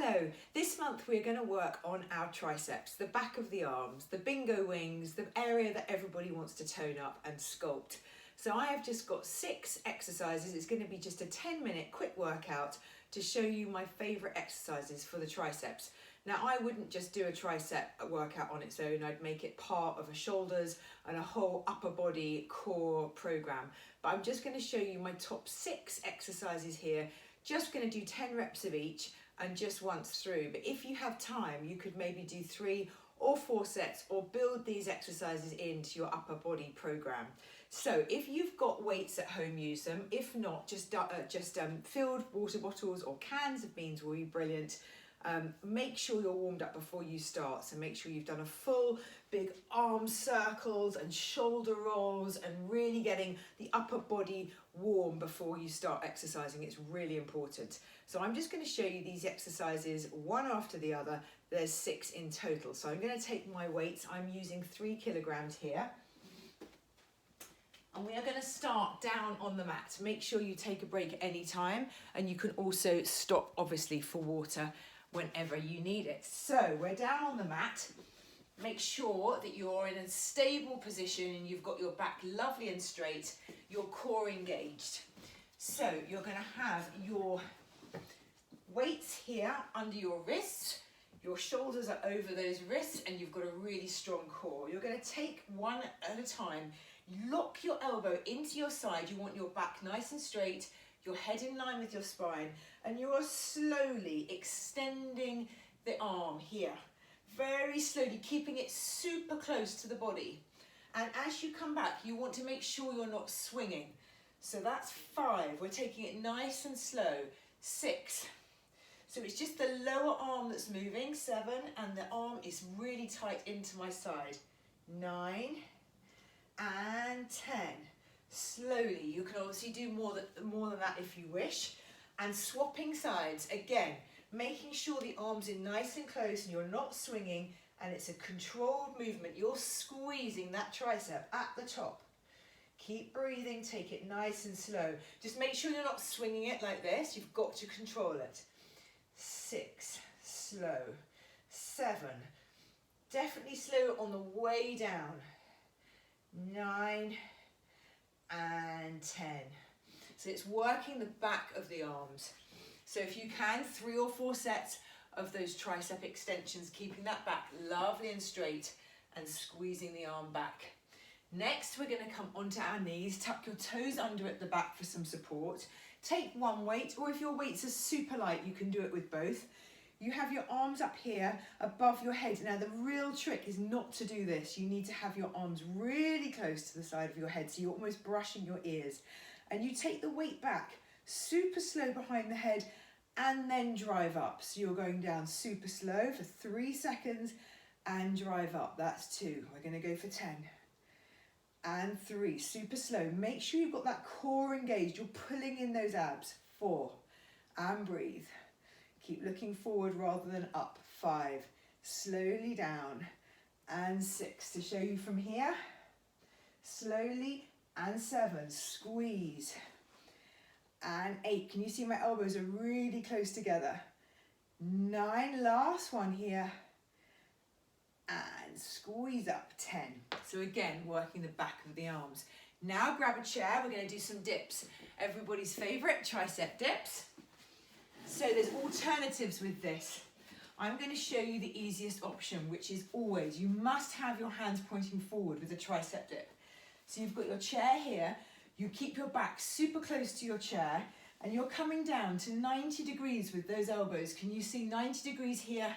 Hello, this month we're going to work on our triceps, the back of the arms, the bingo wings, the area that everybody wants to tone up and sculpt. So I have just got 6 exercises. It's going to be just a 10-minute quick workout to show you my favourite exercises for the triceps. Now I wouldn't just do a tricep workout on its own, I'd make it part of a shoulders and a whole upper body core program. But I'm just going to show you my top 6 exercises here, just going to do 10 reps of each and just once through. But if you have time, you could maybe do 3 or 4 sets or build these exercises into your upper body program. So if you've got weights at home, use them. If not, just filled water bottles or cans of beans will be brilliant. Make sure you're warmed up before you start. So make sure you've done a full big arm circles and shoulder rolls and really getting the upper body warm before you start exercising. It's really important. So I'm just going to show you these exercises one after the other. There's 6 in total. So I'm going to take my weights. I'm using 3 kilograms here. And we are going to start down on the mat. Make sure you take a break at any time, and you can also stop obviously for water whenever you need it. So we're down on the mat. Make sure that you're in a stable position and you've got your back lovely and straight, your core engaged. So you're going to have your weights here under your wrists, your shoulders are over those wrists, and you've got a really strong core. You're going to take one at a time. Lock your elbow into your side. You want your back nice and straight, your head in line with your spine, and you are slowly extending the arm here. Very slowly, keeping it super close to the body. And as you come back, you want to make sure you're not swinging. So that's 5. We're taking it nice and slow. 6. So it's just the lower arm that's moving. 7. And the arm is really tight into my side. 9. And 10. Slowly. You can obviously do more than that if you wish. And swapping sides. Again, making sure the arms are nice and close and you're not swinging, and it's a controlled movement. You're squeezing that tricep at the top. Keep breathing, take it nice and slow. Just make sure you're not swinging it like this. You've got to control it. 6, slow. 7, definitely slow on the way down. 9 and 10. So it's working the back of the arms. So if you can, 3 or 4 sets of those tricep extensions, keeping that back lovely and straight and squeezing the arm back. Next, we're going to come onto our knees, tuck your toes under at the back for some support. Take one weight, or if your weights are super light, you can do it with both. You have your arms up here above your head. Now the real trick is not to do this. You need to have your arms really close to the side of your head, so you're almost brushing your ears. And you take the weight back, super slow behind the head, and then drive up. So you're going down super slow for 3 seconds and drive up. That's 2. We're going to go for 10. And 3, super slow. Make sure you've got that core engaged. You're pulling in those abs. 4, and breathe. Keep looking forward rather than up. 5, slowly down. And 6, to show you from here. Slowly. And 7, squeeze. And 8, can you see my elbows are really close together? 9, last one here. And squeeze up. 10. So again, working the back of the arms. Now grab a chair, we're going to do some dips. Everybody's favourite, tricep dips. So there's alternatives with this. I'm going to show you the easiest option, which is always, you must have your hands pointing forward with a tricep dip. So you've got your chair here, you keep your back super close to your chair, and you're coming down to 90 degrees with those elbows. Can you see 90 degrees here?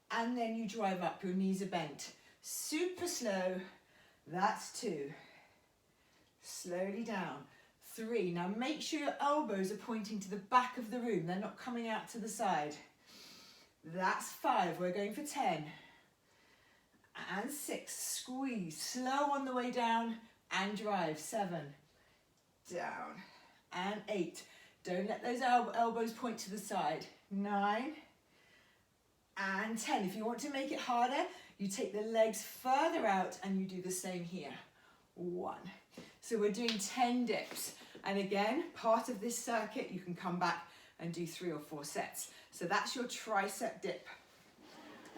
And then you drive up, your knees are bent. Super slow, that's 2. Slowly down, 3. Now make sure your elbows are pointing to the back of the room, they're not coming out to the side. That's 5, we're going for 10. And 6, squeeze, slow on the way down and drive. 7, down, and 8. Don't let those elbows point to the side. 9 and 10. If you want to make it harder, you take the legs further out and you do the same here. 1. So we're doing 10 dips. And again, part of this circuit, you can come back and do 3 or 4 sets. So that's your tricep dip.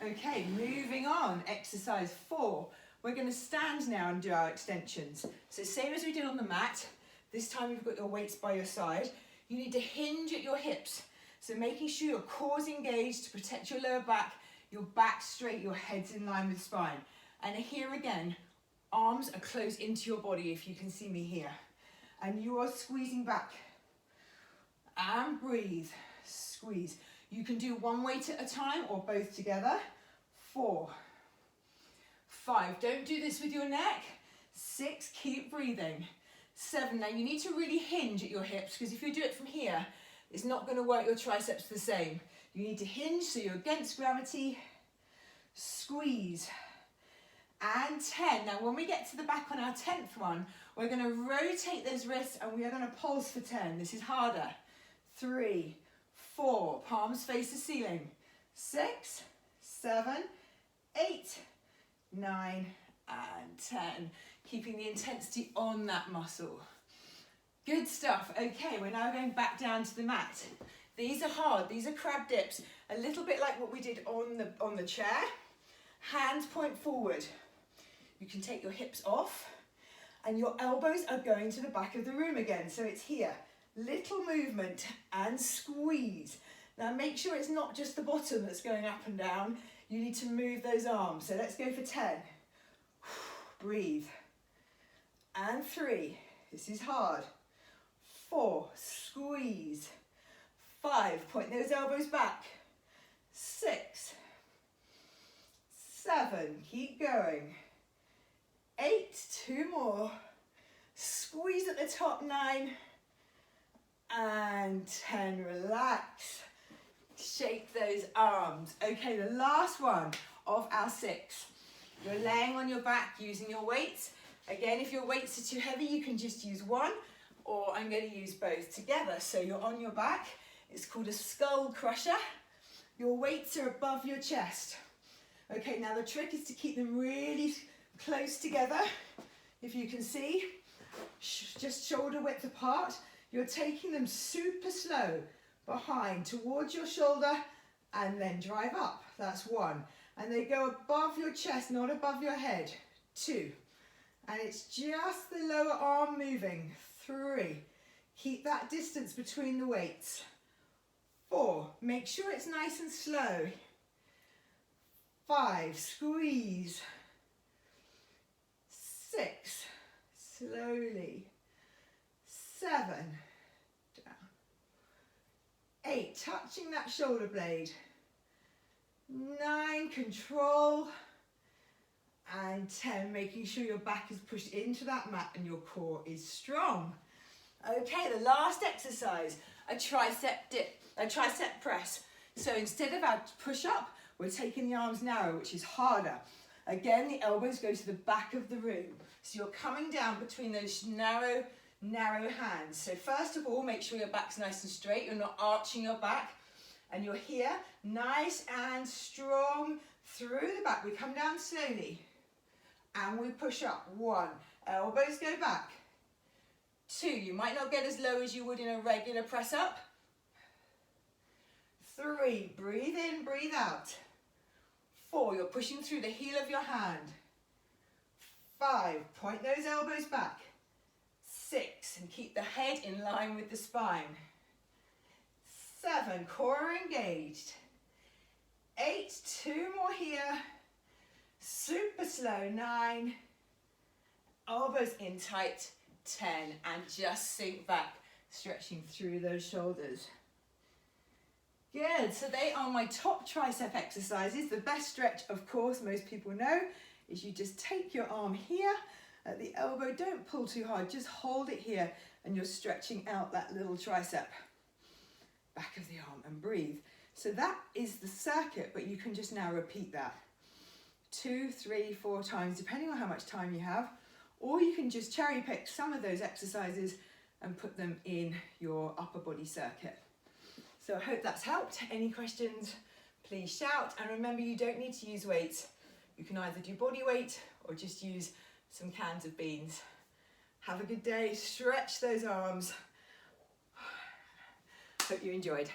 Okay, moving on, exercise 4. We're going to stand now and do our extensions. So same as we did on the mat, this time you've got your weights by your side. You need to hinge at your hips. So making sure your core's engaged to protect your lower back, your back straight, your head's in line with spine. And here again, arms are close into your body if you can see me here. And you are squeezing back. And breathe, squeeze. You can do one weight at a time or both together. 4, 5, don't do this with your neck. 6, keep breathing. 7, now you need to really hinge at your hips because if you do it from here, it's not going to work your triceps the same. You need to hinge so you're against gravity. Squeeze. And 10. Now when we get to the back on our 10th one, we're going to rotate those wrists and we are going to pulse for 10. This is harder. 3, 4, palms face the ceiling. 6, 7, 8, 9, and 10. Keeping the intensity on that muscle. Good stuff. Okay, we're now going back down to the mat. These are hard, these are crab dips. A little bit like what we did on the chair. Hands point forward. You can take your hips off and your elbows are going to the back of the room again. So it's here, little movement and squeeze. Now make sure it's not just the bottom that's going up and down. You need to move those arms. So let's go for 10. Breathe. And 3, this is hard. 4, squeeze. 5, point those elbows back. 6, 7, keep going. 8, 2 more. Squeeze at the top, 9. And 10, relax. Shake those arms. Okay, the last one of our 6. You're laying on your back using your weights. Again, if your weights are too heavy, you can just use one, or I'm going to use both together. So you're on your back. It's called a skull crusher. Your weights are above your chest. Okay, now the trick is to keep them really close together. If you can see, just shoulder width apart. You're taking them super slow behind towards your shoulder and then drive up. That's 1. And they go above your chest, not above your head. 2. And it's just the lower arm moving. 3. Keep that distance between the weights. 4. Make sure it's nice and slow. 5. Squeeze. 6. Slowly. 7. Down. 8. Touching that shoulder blade. 9. Control. And 10, making sure your back is pushed into that mat and your core is strong. Okay, the last exercise, a tricep dip, a tricep press. So instead of our push-up, we're taking the arms narrow, which is harder. Again, the elbows go to the back of the room. So you're coming down between those narrow hands. So first of all, make sure your back's nice and straight. You're not arching your back. And you're here, nice and strong through the back. We come down slowly. And we push up. 1, elbows go back. 2, you might not get as low as you would in a regular press up. 3, breathe in, breathe out. 4, you're pushing through the heel of your hand. 5, point those elbows back. 6, and keep the head in line with the spine. 7, core engaged. 8, 2 more here. Super slow, 9, elbows in tight, 10, and just sink back, stretching through those shoulders. Good, so they are my top tricep exercises. The best stretch, of course, most people know, is you just take your arm here at the elbow, don't pull too hard, just hold it here, and you're stretching out that little tricep. Back of the arm, and breathe. So that is the circuit, but you can just now repeat that. 2, 3, 4 times, depending on how much time you have, or you can just cherry pick some of those exercises and put them in your upper body circuit. So I hope that's helped. Any questions, please shout. And remember, you don't need to use weights. You can either do body weight or just use some cans of beans. Have a good day, stretch those arms. Hope you enjoyed.